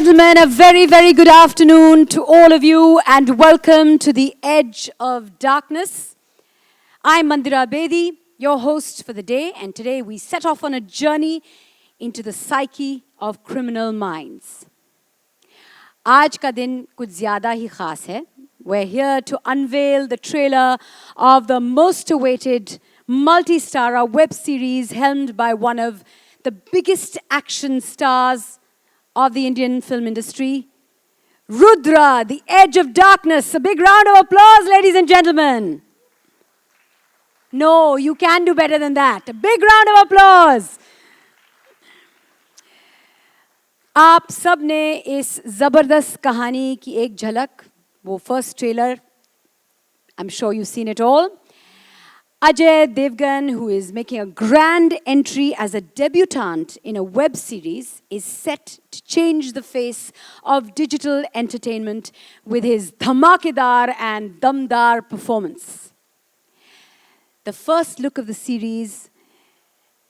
gentlemen, a very, very good afternoon to all of you and welcome to the Edge of Darkness. I'm Mandira Bedi, your host for the day, and today we set off on a journey into the psyche of criminal minds. आज का दिन कुछ ज़्यादा ही ख़ास है. We're here to unveil the trailer of the most awaited multi-star web series helmed by one of the biggest action stars of the Indian film industry, Rudra, the Edge of Darkness. A big round of applause, ladies and gentlemen. No, you can do better than that. A big round of applause. आप सब ने इस ज़बरदस्त कहानी की एक झलक, वो first trailer, I'm sure you've seen it all. Ajay Devgn, who is making a grand entry as a debutant in a web series, is set to change the face of digital entertainment with his dhamakedar and damdar performance. The first look of the series,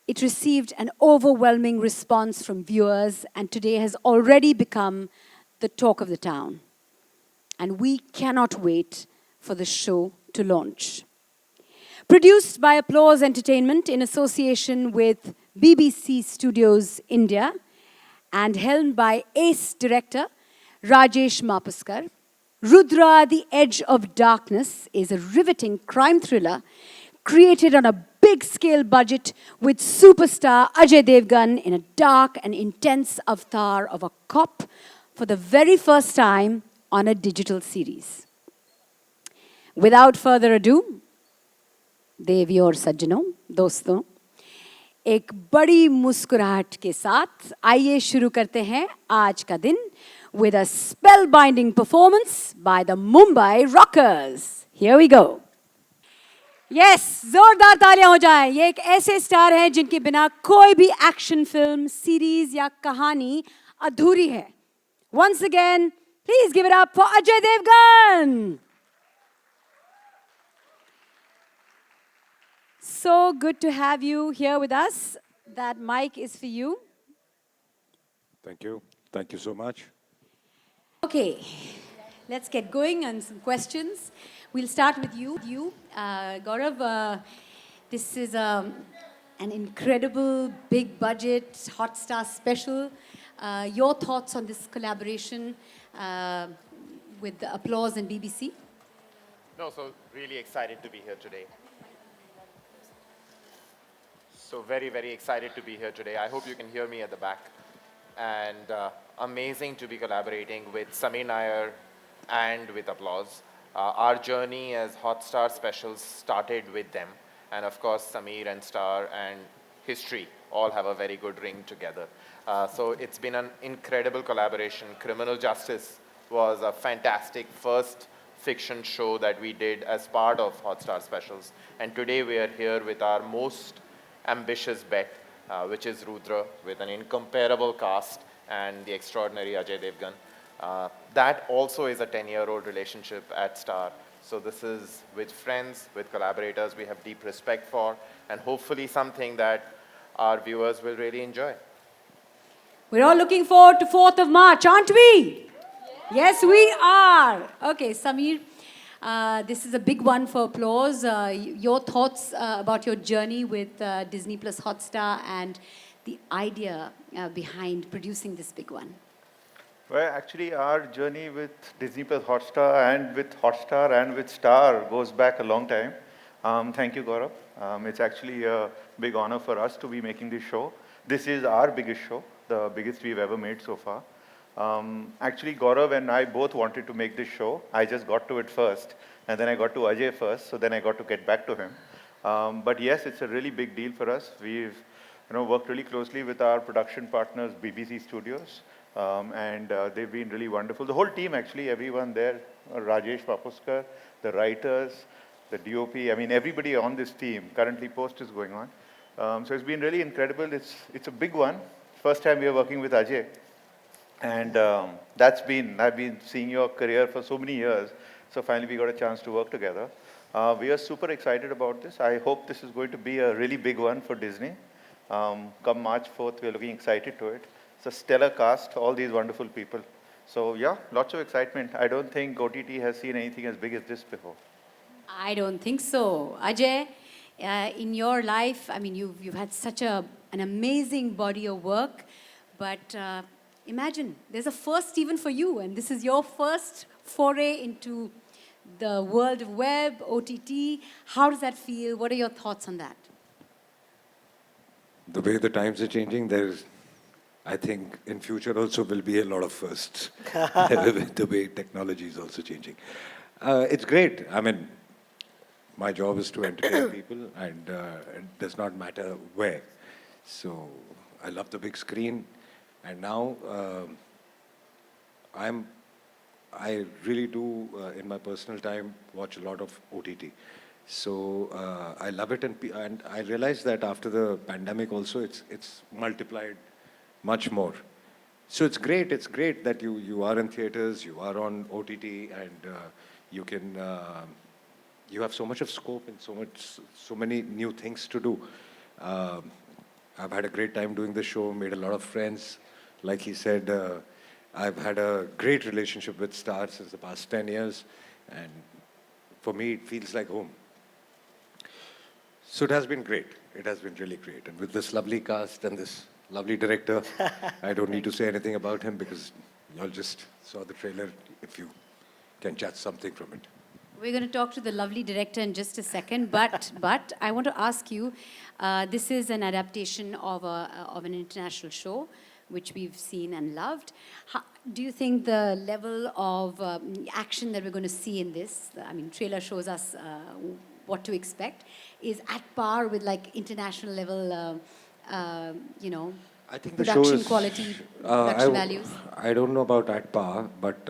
it received an overwhelming response from viewers and today has already become the talk of the town. And we cannot wait for the show to launch. Produced by Applause Entertainment in association with BBC Studios India and helmed by ace director Rajesh Mapuskar, Rudra, the Edge of Darkness is a riveting crime thriller created on a big-scale budget with superstar Ajay Devgn in a dark and intense avatar of a cop for the very first time on a digital series. Without further ado, देवी और सज्जनों, दोस्तों, एक बड़ी मुस्कुराहट के साथ आइए शुरू करते हैं आज का दिन with a spellbinding performance by the Mumbai Rockers. Here we go. Yes, जोरदार तालियां हो जाएं. ये एक ऐसे स्टार हैं जिनके बिना कोई भी एक्शन फिल्म, सीरीज या कहानी अधूरी है. Once again, please give it up for Ajay Devgn. So good to have you here with us. That mic is for you. Thank you. Thank you so much. Okay, let's get going on some questions. We'll start with you. Gaurav, this is an incredible, big budget, hot star special. Your thoughts on this collaboration with the Applause and BBC? No, so really excited to be here today. So very, very excited to be here today. I hope you can hear me at the back. And amazing to be collaborating with Sameer Nair and with Applause. Our journey as Hot Star Specials started with them. And of course, Sameer and Star and history all have a very good ring together. So it's been an incredible collaboration. Criminal Justice was a fantastic first fiction show that we did as part of Hot Star Specials. And today we are here with our most ambitious bet, which is Rudra, with an incomparable cast and the extraordinary Ajay Devgn. That also is a 10-year-old relationship at Star. So this is with friends, with collaborators we have deep respect for, and hopefully something that our viewers will really enjoy. We're all looking forward to 4th of March, aren't we? Yes, we are. Okay, Sameer. This is a big one for Applause. Your thoughts about your journey with Disney Plus Hotstar and the idea behind producing this big one? Well, actually, our journey with Disney Plus Hotstar and with Hotstar and with Star goes back a long time. Thank you, Gaurav. It's actually a big honor for us to be making this show. This is our biggest show, the biggest we've ever made so far. Actually, Gaurav and I both wanted to make this show. I just got to it first, and then I got to Ajay first, so then I got to get back to him. But yes, it's a really big deal for us. We've worked really closely with our production partners, BBC Studios, and they've been really wonderful. The whole team, actually, everyone there, Rajesh Mapuskar, the writers, the DOP, I mean, everybody on this team. Currently, post is going on. So it's been really incredible. It's a big one. First time we are working with Ajay. And I've been seeing your career for so many years, so finally we got a chance to work together. We are super excited about this. I hope this is going to be a really big one for Disney. Come March 4th, we are looking excited to it. It's a stellar cast, all these wonderful people. So yeah, lots of excitement. I don't think OTT has seen anything as big as this before. I don't think so. Ajay, in your life, I mean, you've had such an amazing body of work, but imagine there's a first even for you, and this is your first foray into the world of web, OTT. How does that feel? What are your thoughts on that? The way the times are changing, I think in future also will be a lot of firsts. The way technology is also changing. It's great. I mean, my job is to entertain people, and it does not matter where. So I love the big screen, and now I really do in my personal time watch a lot of OTT. So I love it, and I realized that after the pandemic also, it's multiplied much more. So it's great. It's great that you are in theaters, you are on OTT, and you can you have so much of scope and so many new things to do. Uh, I've had a great time doing the show, made a lot of friends. Like he said, I've had a great relationship with Star since the past 10 years, and for me, it feels like home. So it has been great. It has been really great. And with this lovely cast and this lovely director, I don't need to say anything about him because y'all just saw the trailer if you can judge something from it. We're going to talk to the lovely director in just a second, but I want to ask you, this is an adaptation of an international show, which we've seen and loved. Do you think the level of action that we're going to see in this, I mean, trailer shows us what to expect, is at par with like international level, you know, I think the show production is quality, uh, production values? I don't know about at par, but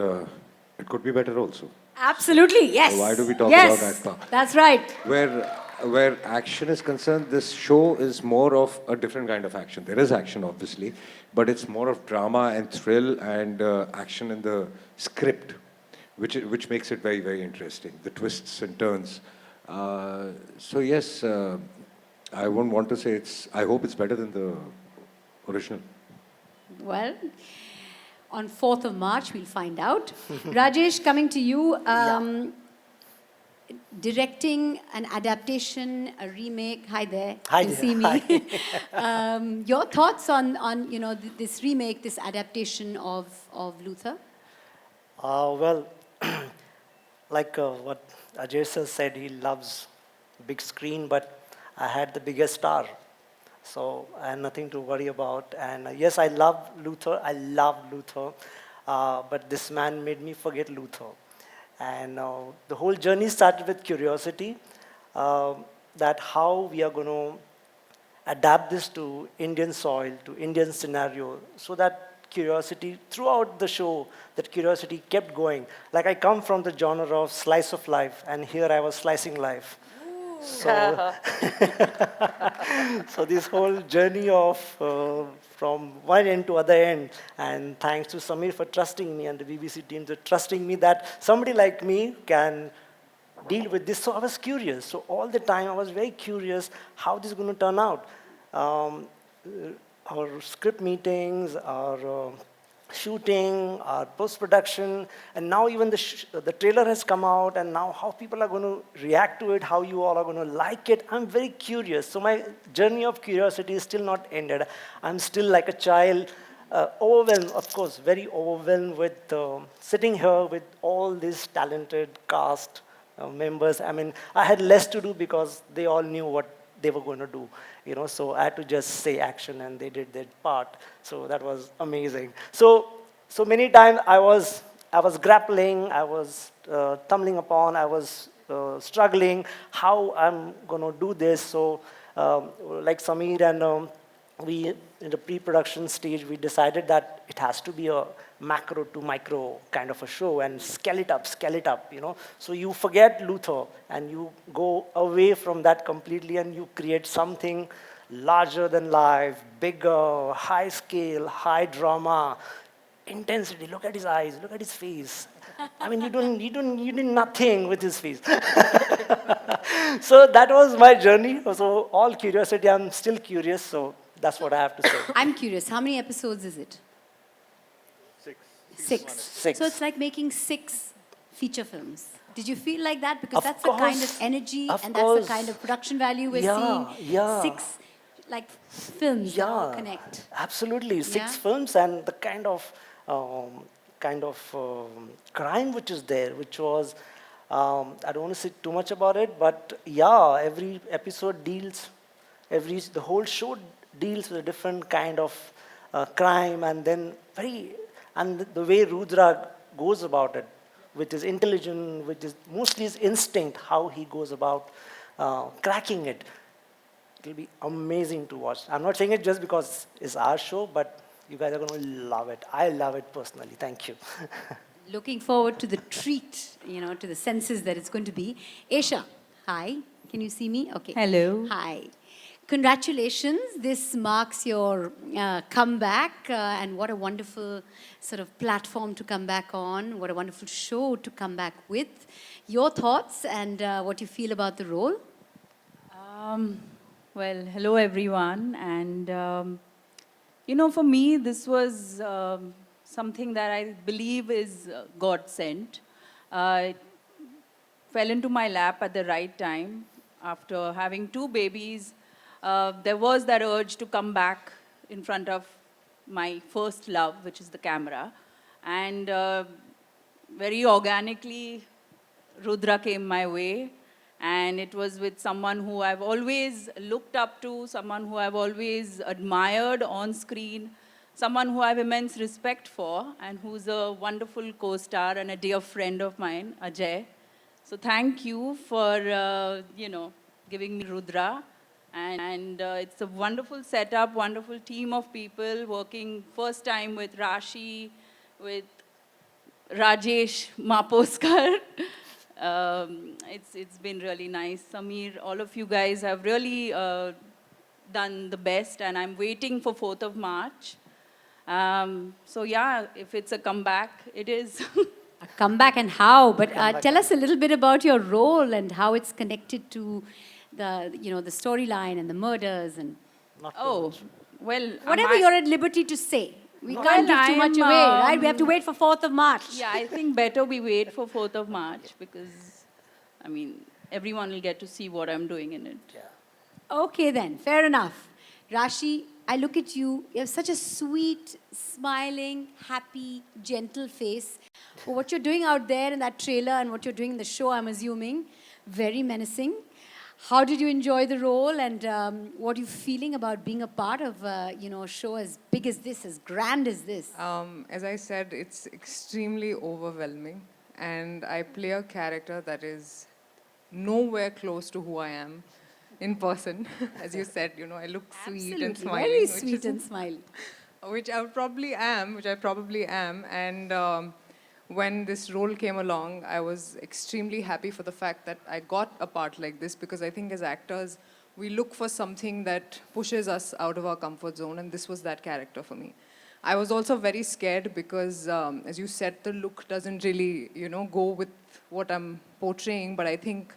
it could be better also. Absolutely, yes. So why do we talk yes, about at par? That's right. Where action is concerned, this show is more of a different kind of action. There is action, obviously, but it's more of drama and thrill and action in the script, which makes it very, very interesting. The twists and turns. So yes, I wouldn't want to say it's. I hope it's better than the original. Well, on 4th of March, we'll find out. Rajesh, coming to you, directing an adaptation, a remake. Hi there. Hi You there. see me. Your thoughts on you know this remake, this adaptation of Luther? Well, like what Ajay sir said, he loves big screen, but I had the biggest star. So I had nothing to worry about. And yes, I love Luther. I love Luther. But this man made me forget Luther. And the whole journey started with curiosity, that how we are going to adapt this to Indian soil, to Indian scenario, so that curiosity throughout the show, that curiosity kept going. Like I come from the genre of slice of life, and here I was slicing life. So, so this whole journey of from one end to other end, and thanks to Samir for trusting me and the BBC team for trusting me that somebody like me can deal with this. So I was curious. So all the time I was very curious how this is going to turn out. Our script meetings, our shooting, our post-production, and now even the trailer has come out, and now how people are going to react to it, how you all are going to like it. I'm very curious. So my journey of curiosity is still not ended. I'm still like a child, overwhelmed, of course, very overwhelmed with sitting here with all these talented cast members. I mean, I had less to do because they all knew what they were going to do, you know, so I had to just say action and they did their part. So that was amazing. So many times I was grappling, I was tumbling upon, I was struggling how I'm going to do this. So like Samir and we, in the pre-production stage, we decided that it has to be a macro to micro kind of a show and scale it up, you know. So you forget Luther and you go away from that completely and you create something larger than life, bigger, high scale, high drama, intensity. Look at his eyes, look at his face. I mean, you did nothing with his face. So that was my journey. So all curiosity, I'm still curious. So That's what I have to say. I'm curious, how many episodes is it? 6. Six. Six. So it's like making 6 feature films. Did you feel like that? Because Of that's the kind of course. energy Of and that's course. the kind of production value we're Yeah, seeing. yeah. 6 like films that all connect. Absolutely. 6 Yeah? films and the crime which is there, which was, I don't want to say too much about it, but yeah, every episode deals, the whole show deals with a different kind of crime, and then the way Rudra goes about it, which is intelligent, which is mostly his instinct, how he goes about cracking it. It'll be amazing to watch. I'm not saying it just because it's our show, but you guys are going to love it. I love it personally. Thank you. Looking forward to the treat, to the senses that it's going to be. Esha, hi. Can you see me? Okay. Hello. Hi. Congratulations. This marks your comeback, and what a wonderful sort of platform to come back on. What a wonderful show to come back with. Your thoughts and what you feel about the role? Well, hello everyone. And, for me, this was something that I believe is God sent. It fell into my lap at the right time. After having 2 babies, there was that urge to come back in front of my first love, which is the camera. And very organically, Rudra came my way. And it was with someone who I've always looked up to, someone who I've always admired on screen, someone who I have immense respect for, and who's a wonderful co-star and a dear friend of mine, Ajay. So thank you for, giving me Rudra. And it's a wonderful setup, wonderful team of people working first time with Rashi, with Rajesh Maposkar. It's been really nice. Samir, all of you guys have really done the best, and I'm waiting for 4th of March. So yeah, if it's a comeback, it is. A comeback and how? But tell us a little bit about your role and how it's connected to the storyline and the murders and Oh, well, whatever you're at liberty to say. We Well, can't give too much I'm, away, right? We have to wait for 4th of March. Yeah, I think better we wait for 4th of March because, everyone will get to see what I'm doing in it. Okay then, fair enough. Rashi, I look at you, you have such a sweet, smiling, happy, gentle face. But what you're doing out there in that trailer and what you're doing in the show, I'm assuming, very menacing. How did you enjoy the role, and what are you feeling about being a part of a show as big as this, as grand as this? As I said, it's extremely overwhelming, and I play a character that is nowhere close to who I am in person. As you said, I look sweet and Absolutely, smiling. very sweet and smiling. Which I probably am. And when this role came along, I was extremely happy for the fact that I got a part like this, because I think as actors, we look for something that pushes us out of our comfort zone, and this was that character for me. I was also very scared because, as you said, the look doesn't really, go with what I'm portraying, but I think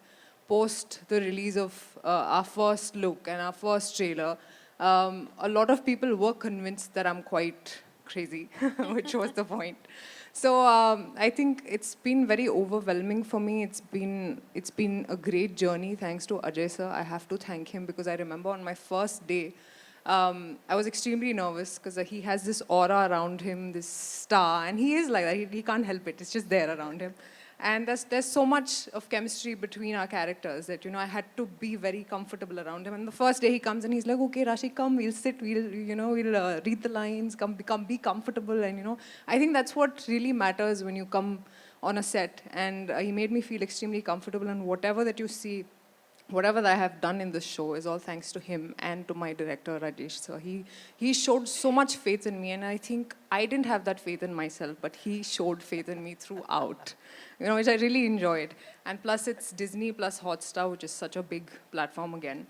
post the release of our first look and our first trailer, a lot of people were convinced that I'm quite crazy, which was the point. So I think it's been very overwhelming for me. It's been a great journey, thanks to Ajay sir. I have to thank him, because I remember on my first day, I was extremely nervous because he has this aura around him, this star, and he is like that. He can't help it. It's just there around him. And there's so much of chemistry between our characters that, I had to be very comfortable around him. And the first day he comes and he's like, okay, Rashi, come, we'll sit, we'll read the lines, be comfortable. And, I think that's what really matters when you come on a set. And he made me feel extremely comfortable, and whatever that you see, whatever that I have done in this show is all thanks to him and to my director, Rajesh. So he showed so much faith in me, and I think I didn't have that faith in myself, but he showed faith in me throughout, which I really enjoyed. And plus it's Disney plus Hotstar, which is such a big platform again.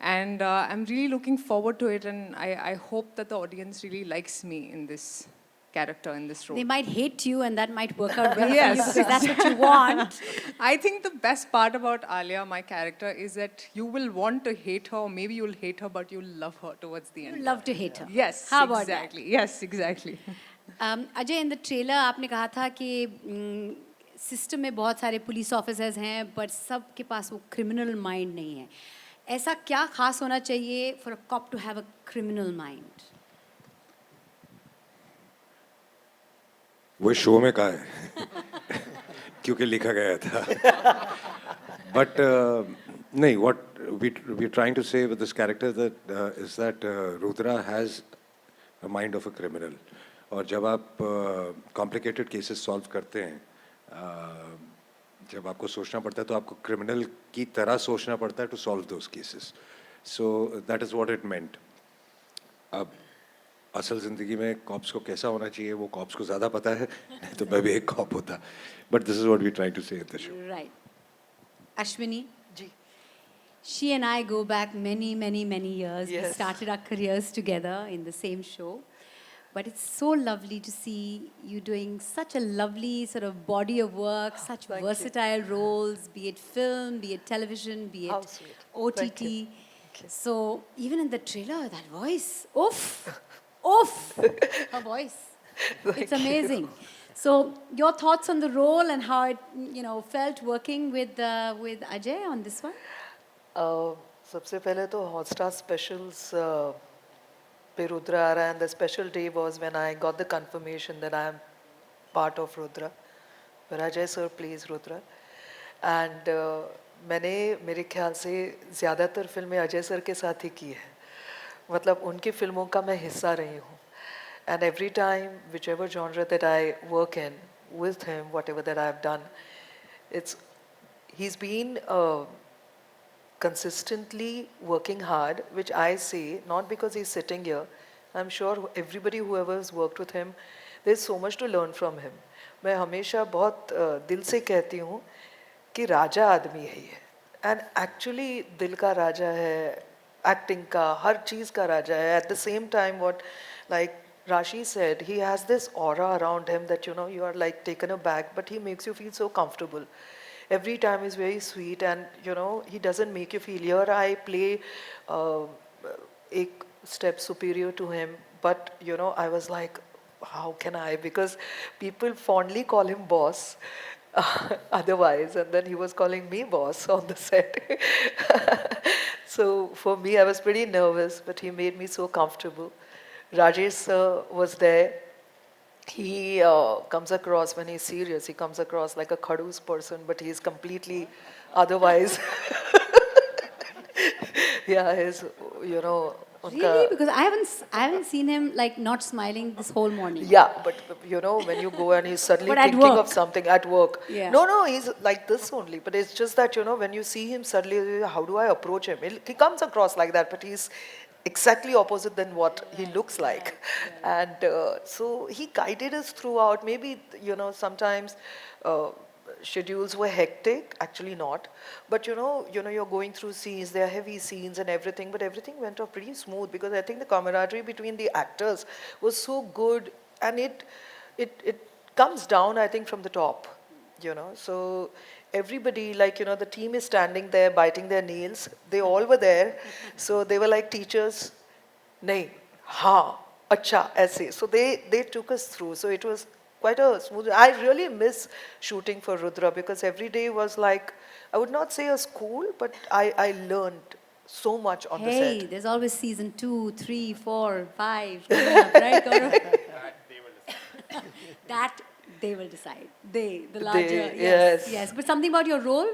And I'm really looking forward to it, and I hope that the audience really likes me in this character in this role. They might hate you, and that might work out well for you Yes. because that's what you want. I think the best part about Alia, my character, is that you will want to hate her, or maybe you'll hate her, but you'll love her towards the You end. love to hate her. Yes, How about exactly. Yes, exactly. that? Ajay, in the trailer आपने कहा था कि system में बहुत सारे police officers हैं, but सबके पास वो क्रिमिनल माइंड नहीं है. ऐसा क्या खास होना चाहिए for a cop to have a criminal mind? वो शो में कहा है क्योंकि लिखा गया था. But नहीं, what we're trying to say with this character that is that Rudra has a mind of a criminal. और जब आप complicated cases solve करते हैं, जब आपको सोचना पड़ता है तो आपको criminal की तरह सोचना पड़ता है to solve those cases. So that is what it meant. अब असल ज़िंदगी में कॉप्स को कैसा होना चाहिए वो कॉप्स को ज़्यादा पता है, नहीं तो मैं भी एक कॉप होता. But this is what we try to say in the show. Right. Ashwini, ji. she and I go back many, many, many years. We Yes. started our careers together in the same show. But it's so lovely to see you doing such a lovely sort of body of work, such Thank you. versatile roles, be it film, be it television, be How it sweet. OTT. Thank you. Thank you. So even in the trailer, that voice, oof, oof, her voice. It's amazing. So your thoughts on the role and how it, felt working with Ajay on this one? सबसे पहले तो Hotstar specials पे रुद्रा आ रहा है, and the special day was when I got the confirmation that I am part of Rudra, where Ajay sir plays Rudra. And मैंने मेरे ख्याल से ज़्यादातर फिल्में अजय सर के साथ ही की है, मतलब उनकी फिल्मों का मैं हिस्सा रही हूँ. And every time, whichever genre that I work in with him, whatever that I've done, he's been consistently working hard, which I say, not because he's sitting here. I'm sure everybody whoever has worked with him, there's so much to learn from him. मैं हमेशा बहुत दिल से कहती हूँ कि राजा आदमी है ये. And actually दिल का राजा है, acting का, हर चीज़ का राजा है. At the same time, what like Rashi said, he has this aura around him that you are like taken aback, but he makes you feel so comfortable. Every time is very sweet, and he doesn't make you feel. Here I play a step superior to him, but I was like, how can I? Because people fondly call him boss. Otherwise, and then he was calling me boss on the set. So for me, I was pretty nervous, but he made me so comfortable. Rajesh sir was there. He comes across, when he's serious, he comes across like a khadus person, but he's completely otherwise. Yeah, his, Really? Because I haven't seen him like not smiling this whole morning. yeah, but when you go and he's suddenly But at thinking work. of something at work. Yeah. No, he's like this only. But it's just that, when you see him suddenly, how do I approach him? He comes across like that, but he's exactly opposite than what he looks like. And so he guided us throughout. Maybe, sometimes schedules were hectic, actually not. But you're going through scenes, there are heavy scenes and everything, but everything went off pretty smooth because I think the camaraderie between the actors was so good, and it comes down, I think, from the top, So everybody, like, the team is standing there biting their nails. They all were there. So they were like teachers, nahi, ha, acha, aise. So they took us through. So it was quite a smooth. I really miss shooting for Rudra because every day was like, I would not say a school, but I learned so much on the Hey, set. there's always season 2, 3, 4, 5 coming up, right, Gaurav? That they will decide. The larger, yes. yes. But something about your role?